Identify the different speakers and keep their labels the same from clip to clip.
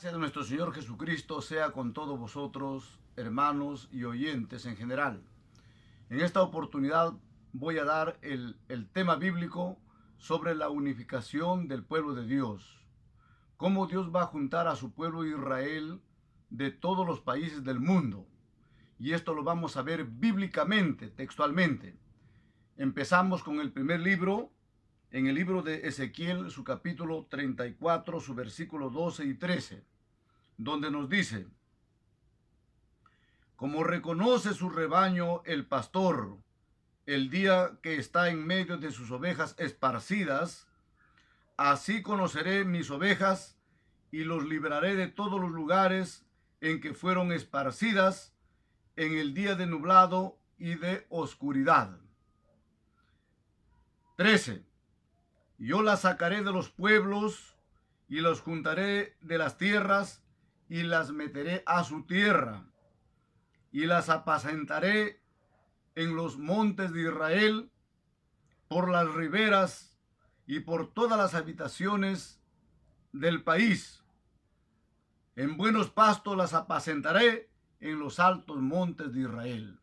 Speaker 1: Gracia de nuestro Señor Jesucristo sea con todos vosotros, hermanos y oyentes en general. En esta oportunidad voy a dar el tema bíblico sobre la unificación del pueblo de Dios. Cómo Dios va a juntar a su pueblo Israel de todos los países del mundo. Y esto lo vamos a ver bíblicamente, textualmente. Empezamos con el primer libro, en el libro de Ezequiel, su capítulo 34, su versículo 12 y 13, donde nos dice: como reconoce su rebaño el pastor el día que está en medio de sus ovejas esparcidas, así conoceré mis ovejas y los libraré de todos los lugares en que fueron esparcidas en el día de nublado y de oscuridad. 13. Yo las sacaré de los pueblos y los juntaré de las tierras y las meteré a su tierra y las apacentaré en los montes de Israel, por las riberas y por todas las habitaciones del país. En buenos pastos las apacentaré en los altos montes de Israel.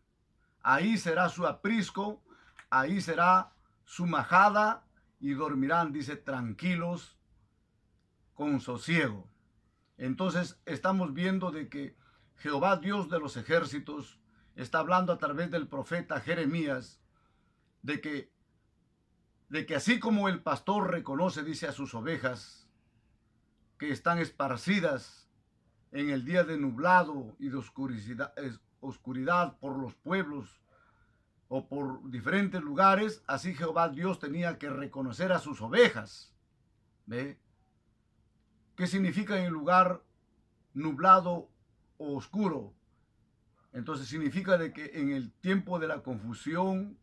Speaker 1: Ahí será su aprisco, ahí será su majada, y dormirán, dice, tranquilos, con sosiego. Entonces estamos viendo de que Jehová, Dios de los ejércitos, está hablando a través del profeta Jeremías de que así como el pastor reconoce, dice, a sus ovejas que están esparcidas en el día de nublado y de oscuridad por los pueblos o por diferentes lugares, así Jehová Dios tenía que reconocer a sus ovejas. ¿Ve? ¿Qué significa en el lugar nublado o oscuro? Entonces significa de que en el tiempo de la confusión,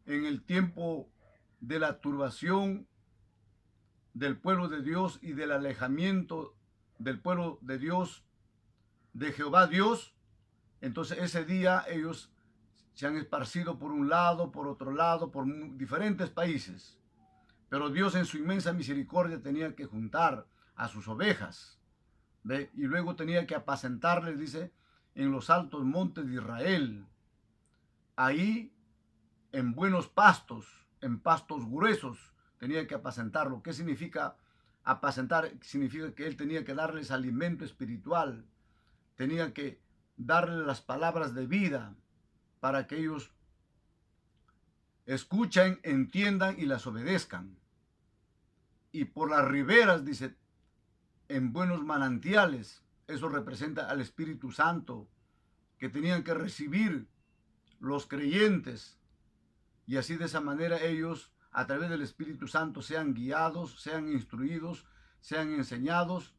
Speaker 1: en el tiempo de la turbación del pueblo de Dios y del alejamiento del pueblo de Dios, de Jehová Dios, entonces ese día ellos se han esparcido por un lado, por otro lado, por diferentes países. Pero Dios en su inmensa misericordia tenía que juntar a sus ovejas, ¿ve? Y luego tenía que apacentarles, dice, en los altos montes de Israel. Ahí, en buenos pastos, en pastos gruesos, tenía que apacentarlo. ¿Qué significa apacentar? Significa que él tenía que darles alimento espiritual, tenía que darles las palabras de vida para que ellos escuchen, entiendan y las obedezcan. Y por las riberas, dice, en buenos manantiales, eso representa al Espíritu Santo, que tenían que recibir los creyentes, y así de esa manera ellos, a través del Espíritu Santo, sean guiados, sean instruidos, sean enseñados,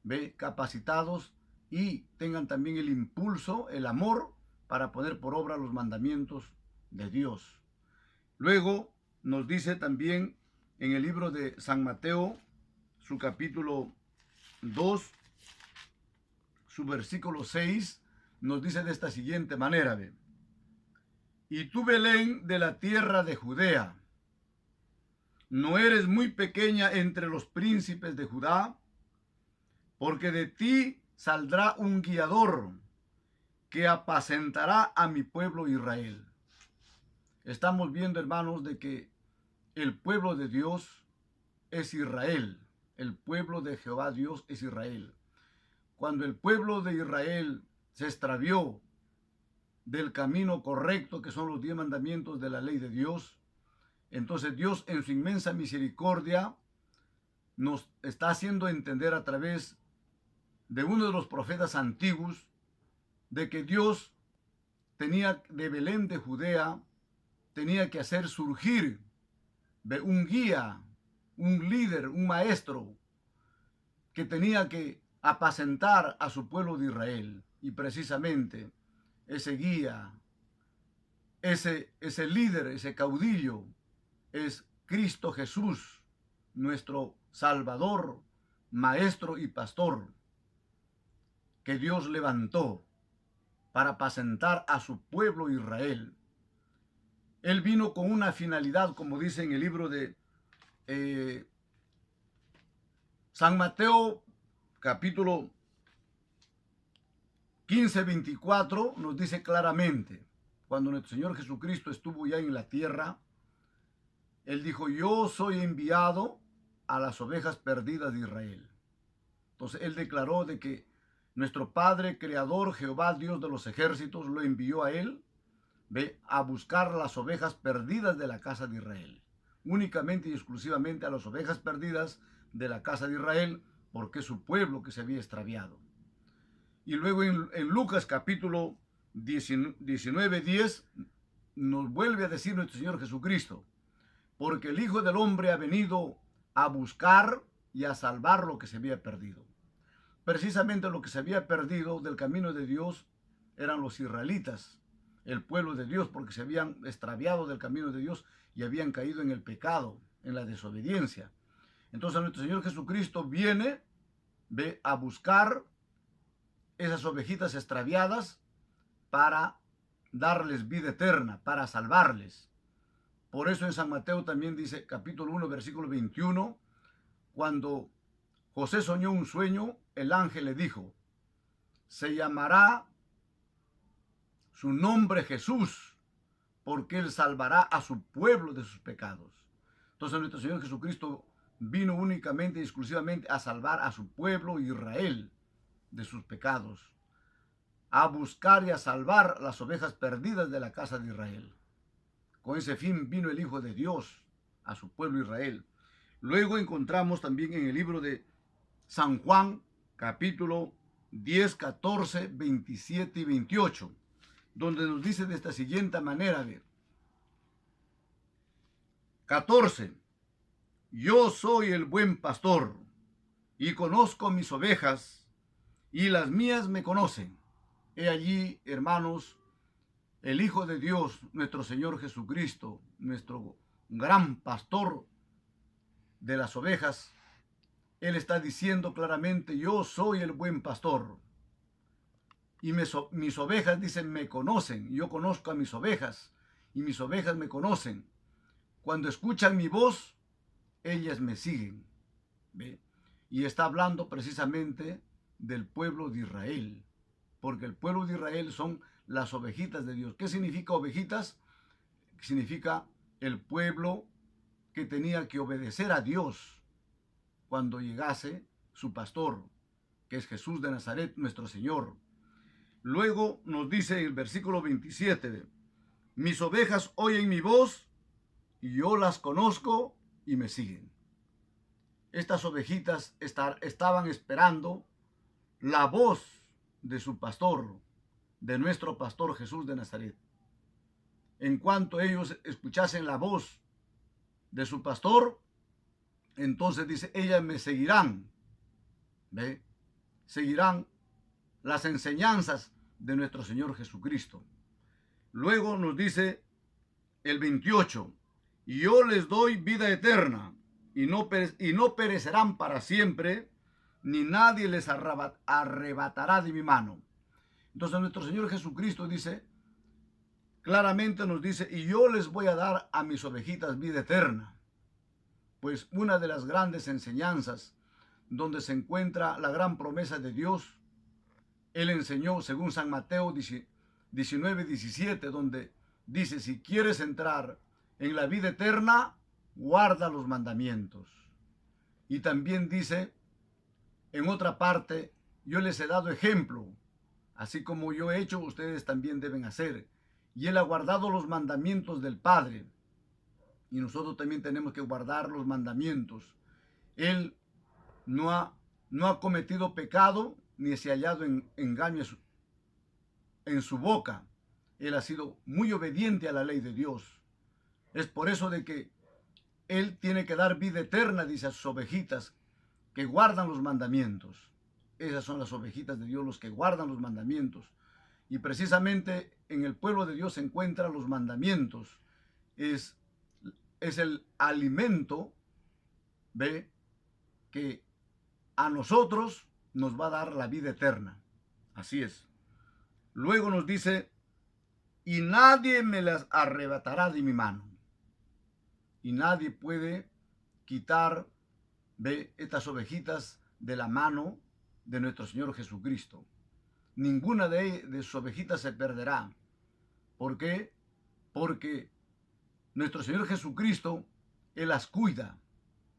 Speaker 1: ¿ve? Capacitados, y tengan también el impulso, el amor, para poner por obra los mandamientos de Dios. Luego nos dice también en el libro de San Mateo, su capítulo 2, su versículo 6, nos dice de esta siguiente manera: ¿ve? Y tú, Belén, de la tierra de Judea, no eres muy pequeña entre los príncipes de Judá, porque de ti saldrá un guiador que apacentará a mi pueblo Israel. Estamos viendo, hermanos, de que el pueblo de Dios es Israel. El pueblo de Jehová Dios es Israel. Cuando el pueblo de Israel se extravió del camino correcto, que son los 10 mandamientos de la ley de Dios, entonces Dios en su inmensa misericordia nos está haciendo entender a través de uno de los profetas antiguos de que Dios tenía de Belén de Judea, tenía que hacer surgir un guía, un líder, un maestro, que tenía que apacentar a su pueblo de Israel. Y precisamente ese guía, ese líder, ese caudillo, es Cristo Jesús, nuestro Salvador, Maestro y Pastor, que Dios levantó para apacentar a su pueblo Israel. Él vino con una finalidad, como dice en el libro de San Mateo, capítulo 15:24 nos dice claramente, cuando nuestro Señor Jesucristo estuvo ya en la tierra, Él dijo, yo soy enviado a las ovejas perdidas de Israel. Entonces Él declaró de que nuestro Padre Creador, Jehová, Dios de los ejércitos, lo envió a Él, ve, a buscar las ovejas perdidas de la casa de Israel. Únicamente y exclusivamente a las ovejas perdidas de la casa de Israel, porque es su pueblo que se había extraviado. Y luego en Lucas capítulo 19:10 nos vuelve a decir nuestro Señor Jesucristo, porque el Hijo del Hombre ha venido a buscar y a salvar lo que se había perdido. Precisamente lo que se había perdido del camino de Dios eran los israelitas, el pueblo de Dios, porque se habían extraviado del camino de Dios y habían caído en el pecado, en la desobediencia. Entonces nuestro Señor Jesucristo viene, ve, a buscar esas ovejitas extraviadas para darles vida eterna, para salvarles. Por eso en San Mateo también dice, capítulo 1, versículo 21, cuando José soñó un sueño, el ángel le dijo, se llamará su nombre Jesús, porque él salvará a su pueblo de sus pecados. Entonces nuestro Señor Jesucristo vino únicamente y exclusivamente a salvar a su pueblo Israel de sus pecados, a buscar y a salvar las ovejas perdidas de la casa de Israel. Con ese fin vino el Hijo de Dios a su pueblo Israel. Luego encontramos también en el libro de San Juan, capítulo 10, 14, 27 y 28, donde nos dice de esta siguiente manera, 14, yo soy el buen pastor y conozco mis ovejas y las mías me conocen. He allí, hermanos, el Hijo de Dios, nuestro Señor Jesucristo, nuestro gran pastor de las ovejas, Él está diciendo claramente, yo soy el buen pastor. Y mis ovejas, dicen, me conocen. Yo conozco a mis ovejas y mis ovejas me conocen. Cuando escuchan mi voz, ellas me siguen. ¿Ve? Y está hablando precisamente del pueblo de Israel, porque el pueblo de Israel son las ovejitas de Dios. ¿Qué significa ovejitas? Significa el pueblo que tenía que obedecer a Dios cuando llegase su pastor, que es Jesús de Nazaret, nuestro Señor. Luego nos dice el versículo 27, mis ovejas oyen mi voz y yo las conozco y me siguen. Estas ovejitas estaban esperando la voz de su pastor, de nuestro pastor Jesús de Nazaret. En cuanto ellos escuchasen la voz de su pastor, entonces dice, ellas me seguirán. ¿Ve? Seguirán las enseñanzas de nuestro Señor Jesucristo. Luego nos dice el 28, y yo les doy vida eterna y no perecerán para siempre, ni nadie les arrebatará de mi mano. Entonces nuestro Señor Jesucristo dice, claramente nos dice, y yo les voy a dar a mis ovejitas vida eterna. Pues una de las grandes enseñanzas donde se encuentra la gran promesa de Dios, Él enseñó según San Mateo 19:17, donde dice, si quieres entrar en la vida eterna, guarda los mandamientos. Y también dice, en otra parte, yo les he dado ejemplo, así como yo he hecho, ustedes también deben hacer. Y Él ha guardado los mandamientos del Padre. Y nosotros también tenemos que guardar los mandamientos. Él no ha cometido pecado, ni se ha hallado en engaño en su boca. Él ha sido muy obediente a la ley de Dios. Es por eso de que Él tiene que dar vida eterna, dice, a sus ovejitas que guardan los mandamientos. Esas son las ovejitas de Dios, los que guardan los mandamientos. Y precisamente en el pueblo de Dios se encuentran los mandamientos. Es el alimento, ¿ve?, que a nosotros nos va a dar la vida eterna. Así es. Luego nos dice, y nadie me las arrebatará de mi mano. Y nadie puede quitar, ¿ve?, estas ovejitas de la mano de nuestro Señor Jesucristo. Ninguna de sus ovejitas se perderá. ¿Por qué? Porque nuestro Señor Jesucristo, Él las cuida,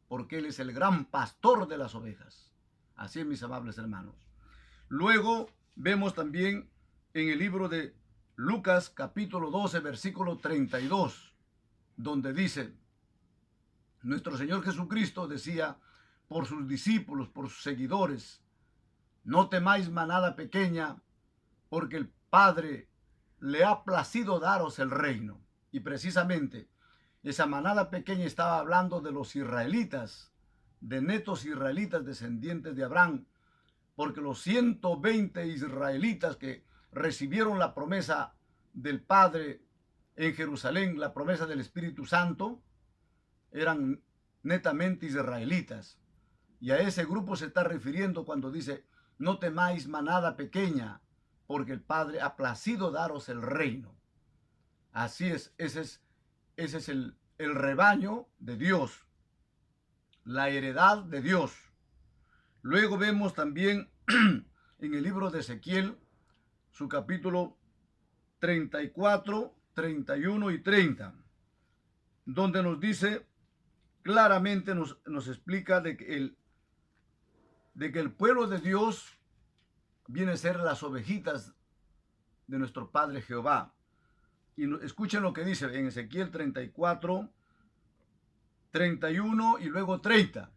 Speaker 1: porque Él es el gran pastor de las ovejas. Así es, mis amables hermanos. Luego vemos también en el libro de Lucas capítulo 12, versículo 32, donde dice, nuestro Señor Jesucristo decía por sus discípulos, por sus seguidores, no temáis manada pequeña, porque el Padre le ha placido daros el reino. Y precisamente esa manada pequeña estaba hablando de los israelitas, de netos israelitas descendientes de Abraham, porque los 120 israelitas que recibieron la promesa del Padre en Jerusalén, la promesa del Espíritu Santo, eran netamente israelitas. Y a ese grupo se está refiriendo cuando dice, no temáis manada pequeña, porque el Padre ha placido daros el reino. Así es, ese es el rebaño de Dios, la heredad de Dios. Luego vemos también en el libro de Ezequiel, su capítulo 34, 31 y 30, donde nos dice claramente, nos explica de que el pueblo de Dios viene a ser las ovejitas de nuestro Padre Jehová. Y escuchen lo que dice en Ezequiel 34, 31 y luego 30.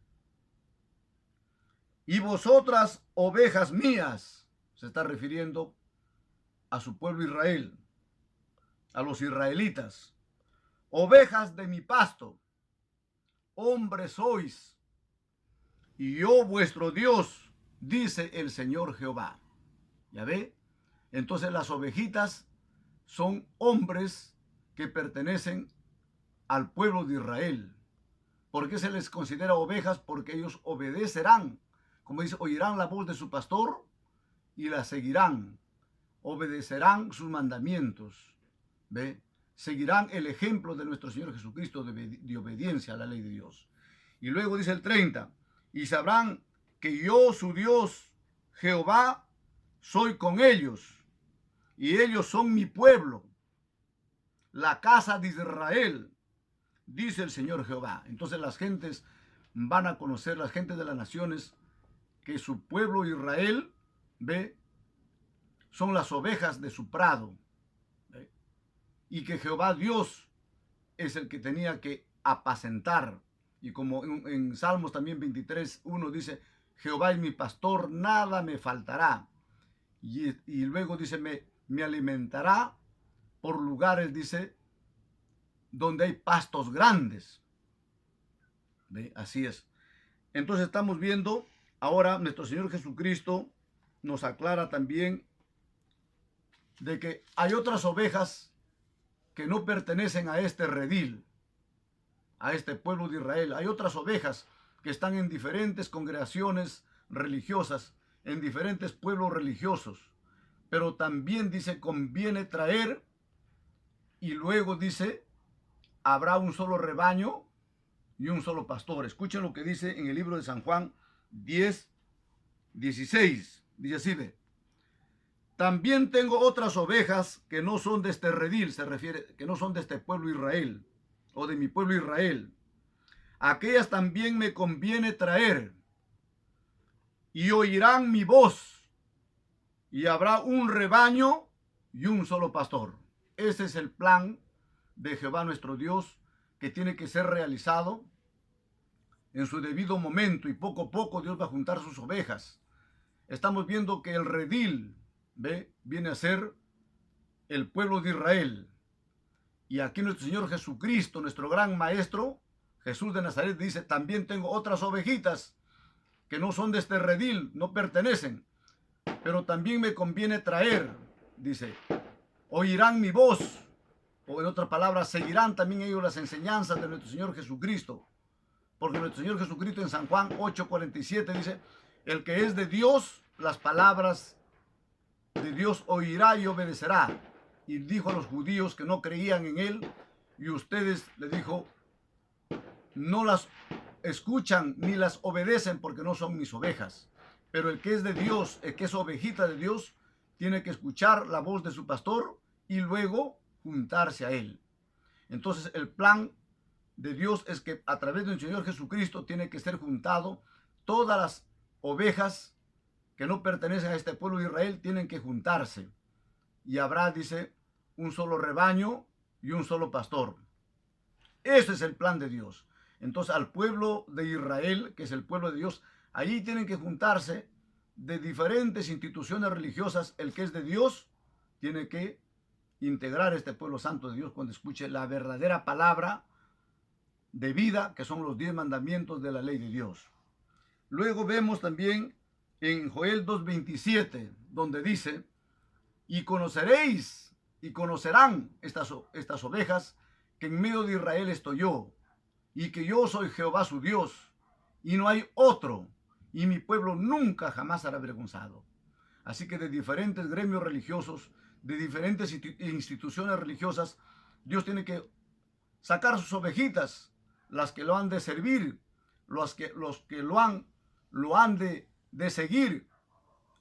Speaker 1: Y vosotras, ovejas mías, se está refiriendo a su pueblo Israel, a los israelitas, ovejas de mi pasto, hombres sois, y yo vuestro Dios, dice el Señor Jehová. ¿Ya ve? Entonces las ovejitas son hombres que pertenecen al pueblo de Israel. ¿Por qué se les considera ovejas? Porque ellos obedecerán. Como dice, oirán la voz de su pastor y la seguirán. Obedecerán sus mandamientos. ¿Ve? Seguirán el ejemplo de nuestro Señor Jesucristo de obediencia a la ley de Dios. Y luego dice el 30, y sabrán que yo, su Dios, Jehová, soy con ellos, y ellos son mi pueblo, la casa de Israel, dice el Señor Jehová. Entonces las gentes van a conocer, las gentes de las naciones, que su pueblo Israel, ve, son las ovejas de su prado, ¿ve? Y que Jehová Dios es el que tenía que apacentar. Y como en Salmos también 23, 1 dice, Jehová es mi pastor, nada me faltará. Y luego dice, me alimentará por lugares, dice, donde hay pastos grandes. ¿Ve? Así es. Entonces estamos viendo, ahora nuestro Señor Jesucristo nos aclara también de que hay otras ovejas que no pertenecen a este redil, a este pueblo de Israel. Hay otras ovejas que están en diferentes congregaciones religiosas, en diferentes pueblos religiosos. Pero también dice, conviene traer, y luego dice, habrá un solo rebaño y un solo pastor. Escuchen lo que dice en el libro de San Juan 10, 16. Dice así, ve. También tengo otras ovejas que no son de este redil, se refiere, que no son de este pueblo Israel, o de mi pueblo Israel. Aquellas también me conviene traer, y oirán mi voz, y habrá un rebaño y un solo pastor. Ese es el plan de Jehová nuestro Dios, que tiene que ser realizado en su debido momento, y poco a poco Dios va a juntar sus ovejas. Estamos viendo que el redil, ¿ve?, viene a ser el pueblo de Israel. Y aquí nuestro Señor Jesucristo, nuestro gran maestro, Jesús de Nazaret, dice, también tengo otras ovejitas que no son de este redil, no pertenecen, pero también me conviene traer, dice, oirán mi voz, o en otras palabras, seguirán también ellos las enseñanzas de nuestro Señor Jesucristo, porque nuestro Señor Jesucristo en San Juan 8:47 dice, el que es de Dios, las palabras de Dios oirá y obedecerá. Y dijo a los judíos que no creían en él, y ustedes, le dijo, no las escuchan ni las obedecen porque no son mis ovejas. Pero el que es de Dios, el que es ovejita de Dios, tiene que escuchar la voz de su pastor y luego juntarse a él. Entonces el plan de Dios es que a través del Señor Jesucristo tiene que ser juntado todas las ovejas que no pertenecen a este pueblo de Israel, tienen que juntarse. Y habrá, dice, un solo rebaño y un solo pastor. Ese es el plan de Dios. Entonces al pueblo de Israel, que es el pueblo de Dios, allí tienen que juntarse de diferentes instituciones religiosas. El que es de Dios tiene que integrar este pueblo santo de Dios cuando escuche la verdadera palabra de vida, que son los 10 mandamientos de la ley de Dios. Luego vemos también en Joel 2:27, donde dice: y conoceréis y conocerán estas ovejas, que en medio de Israel estoy yo, y que yo soy Jehová su Dios, y no hay otro, y mi pueblo nunca jamás será avergonzado. Así que de diferentes gremios religiosos, de diferentes instituciones religiosas, Dios tiene que sacar sus ovejitas, las que lo han de servir, los que lo han de seguir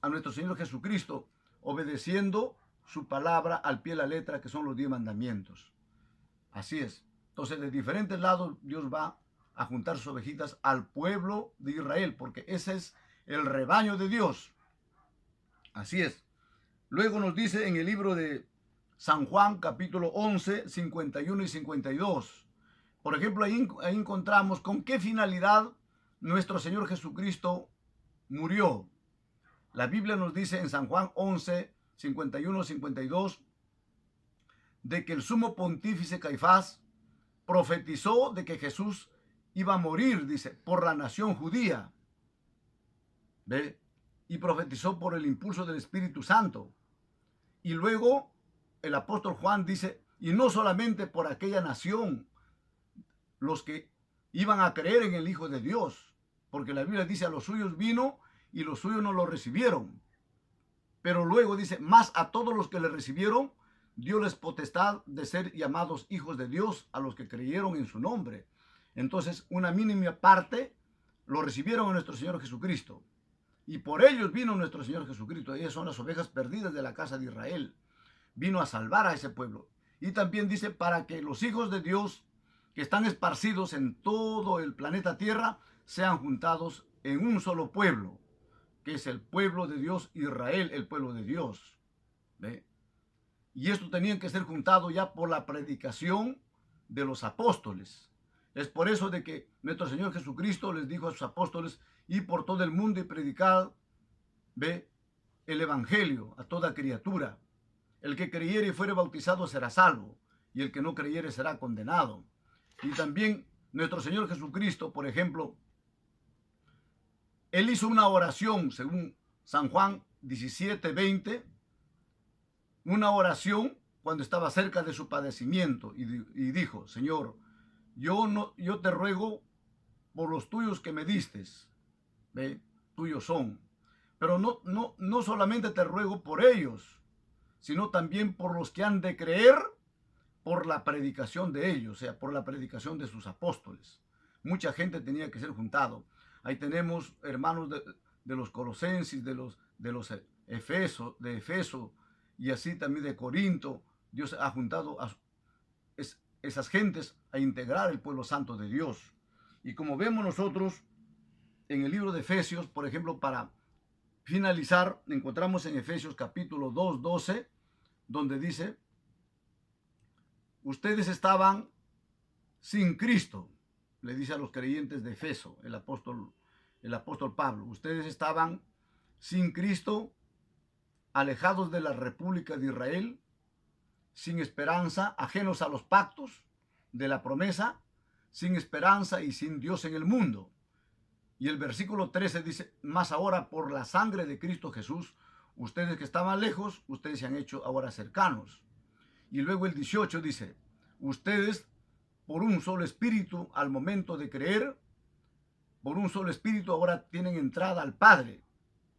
Speaker 1: a nuestro Señor Jesucristo, obedeciendo su palabra al pie de la letra, que son los 10 mandamientos. Así es. Entonces, de diferentes lados, Dios va a juntar sus ovejitas al pueblo de Israel, porque ese es el rebaño de Dios. Así es. Luego nos dice en el libro de San Juan, capítulo 11, 51 y 52. Por ejemplo, ahí encontramos con qué finalidad nuestro Señor Jesucristo murió. La Biblia nos dice en San Juan 11, 51, 52, de que el sumo pontífice Caifás profetizó de que Jesús iba a morir, dice, por la nación judía. ¿Ve? Y profetizó por el impulso del Espíritu Santo. Y luego el apóstol Juan dice, y no solamente por aquella nación, los que iban a creer en el Hijo de Dios, porque la Biblia dice, a los suyos vino y los suyos no lo recibieron. Pero luego dice, más a todos los que le recibieron, dióles potestad de ser llamados hijos de Dios, a los que creyeron en su nombre. Entonces, una mínima parte lo recibieron a nuestro Señor Jesucristo. Y por ellos vino nuestro Señor Jesucristo. Ellas son las ovejas perdidas de la casa de Israel. Vino a salvar a ese pueblo. Y también dice, para que los hijos de Dios, que están esparcidos en todo el planeta Tierra, sean juntados en un solo pueblo, que es el pueblo de Dios, Israel, el pueblo de Dios. ¿Ve? Y esto tenía que ser juntado ya por la predicación de los apóstoles. Es por eso de que nuestro Señor Jesucristo les dijo a sus apóstoles, y por todo el mundo y predicar, ve, el evangelio a toda criatura. El que creyere y fuere bautizado será salvo, y el que no creyere será condenado. Y también nuestro Señor Jesucristo, por ejemplo, Él hizo una oración, según San Juan 17:20, una oración cuando estaba cerca de su padecimiento, y dijo, Señor, yo te ruego por los tuyos que me distes, ¿ve? Tuyos son. Pero no solamente te ruego por ellos, sino también por los que han de creer por la predicación de ellos, o sea, por la predicación de sus apóstoles. Mucha gente tenía que ser juntado. Ahí tenemos hermanos de los colosenses, de los de Efeso, y así también de Corinto. Dios ha juntado a esas gentes a integrar el pueblo santo de Dios. Y como vemos nosotros en el libro de Efesios, por ejemplo, para finalizar, encontramos en Efesios capítulo 2, 12, donde dice, ustedes estaban sin Cristo, le dice a los creyentes de Efeso, el apóstol Pablo, ustedes estaban sin Cristo, alejados de la República de Israel, sin esperanza, ajenos a los pactos de la promesa, sin esperanza y sin Dios en el mundo. Y el versículo 13 dice, más ahora por la sangre de Cristo Jesús, ustedes que estaban lejos, ustedes se han hecho ahora cercanos. Y luego el 18 dice, ustedes por un solo espíritu al momento de creer, por un solo espíritu ahora tienen entrada al Padre.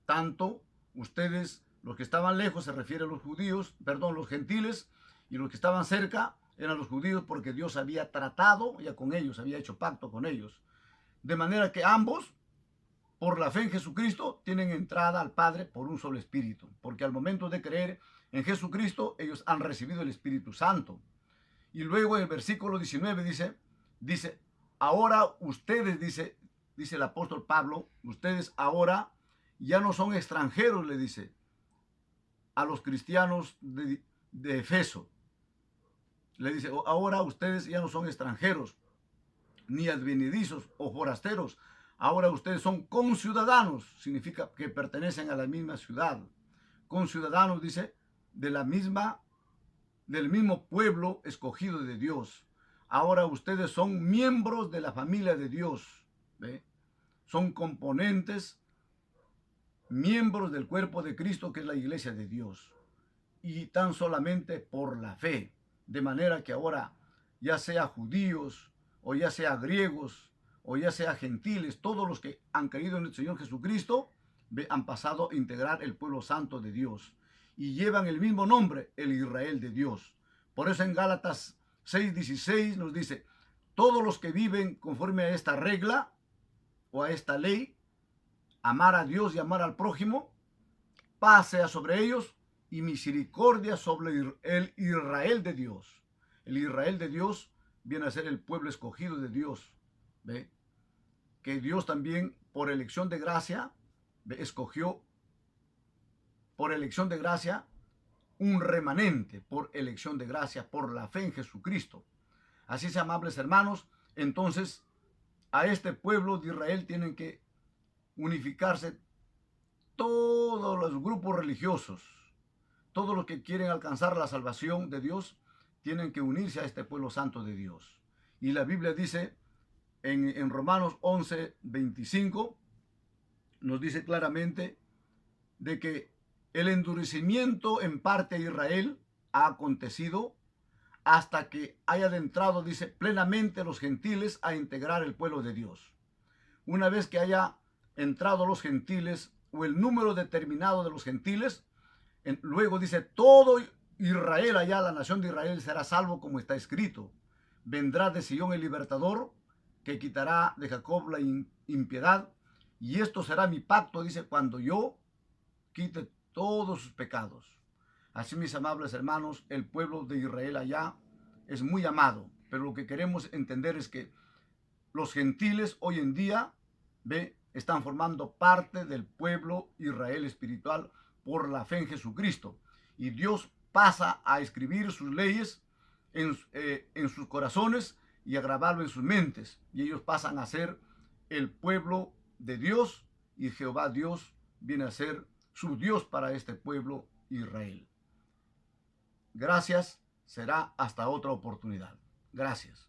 Speaker 1: Tanto ustedes, los que estaban lejos, se refiere a los judíos, los gentiles, y los que estaban cerca eran los judíos, porque Dios había tratado ya con ellos, había hecho pacto con ellos. De manera que ambos por la fe en Jesucristo, tienen entrada al Padre por un solo Espíritu. Porque al momento de creer en Jesucristo, ellos han recibido el Espíritu Santo. Y luego en el versículo 19 dice, ahora ustedes, dice el apóstol Pablo, ustedes ahora ya no son extranjeros, le dice a los cristianos de Efeso. Le dice, ahora ustedes ya no son extranjeros, ni advenedizos o forasteros. Ahora ustedes son conciudadanos, significa que pertenecen a la misma ciudad. Conciudadanos, dice, del mismo pueblo escogido de Dios. Ahora ustedes son miembros de la familia de Dios. ¿Ve? Son componentes, miembros del cuerpo de Cristo, que es la iglesia de Dios. Y tan solamente por la fe. De manera que ahora, ya sea judíos, o ya sea griegos, o ya sea gentiles, todos los que han creído en el Señor Jesucristo, han pasado a integrar el pueblo santo de Dios. Y llevan el mismo nombre, el Israel de Dios. Por eso en Gálatas 6:16 nos dice, todos los que viven conforme a esta regla, o a esta ley, amar a Dios y amar al prójimo, paz sea sobre ellos, y misericordia sobre el Israel de Dios. El Israel de Dios viene a ser el pueblo escogido de Dios. ¿Ve? Que Dios también, por elección de gracia, escogió por elección de gracia un remanente, por elección de gracia, por la fe en Jesucristo. Así es, amables hermanos, entonces a este pueblo de Israel tienen que unificarse todos los grupos religiosos. Todos los que quieren alcanzar la salvación de Dios tienen que unirse a este pueblo santo de Dios. Y la Biblia dice en Romanos 11:25, nos dice claramente de que el endurecimiento en parte a Israel ha acontecido hasta que haya adentrado, dice, plenamente los gentiles a integrar el pueblo de Dios. Una vez que haya entrado los gentiles o el número determinado de los gentiles, luego dice, todo Israel allá, la nación de Israel será salvo, como está escrito. Vendrá de Sion el libertador, que quitará de Jacob la impiedad, y esto será mi pacto, dice, cuando yo quite todos sus pecados. Así, mis amables hermanos, el pueblo de Israel allá es muy amado, pero lo que queremos entender es que los gentiles hoy en día, están formando parte del pueblo Israel espiritual por la fe en Jesucristo. Y Dios pasa a escribir sus leyes en sus corazones y a grabarlo en sus mentes. Y ellos pasan a ser el pueblo de Dios, y Jehová Dios viene a ser su Dios para este pueblo Israel. Gracias, será hasta otra oportunidad. Gracias.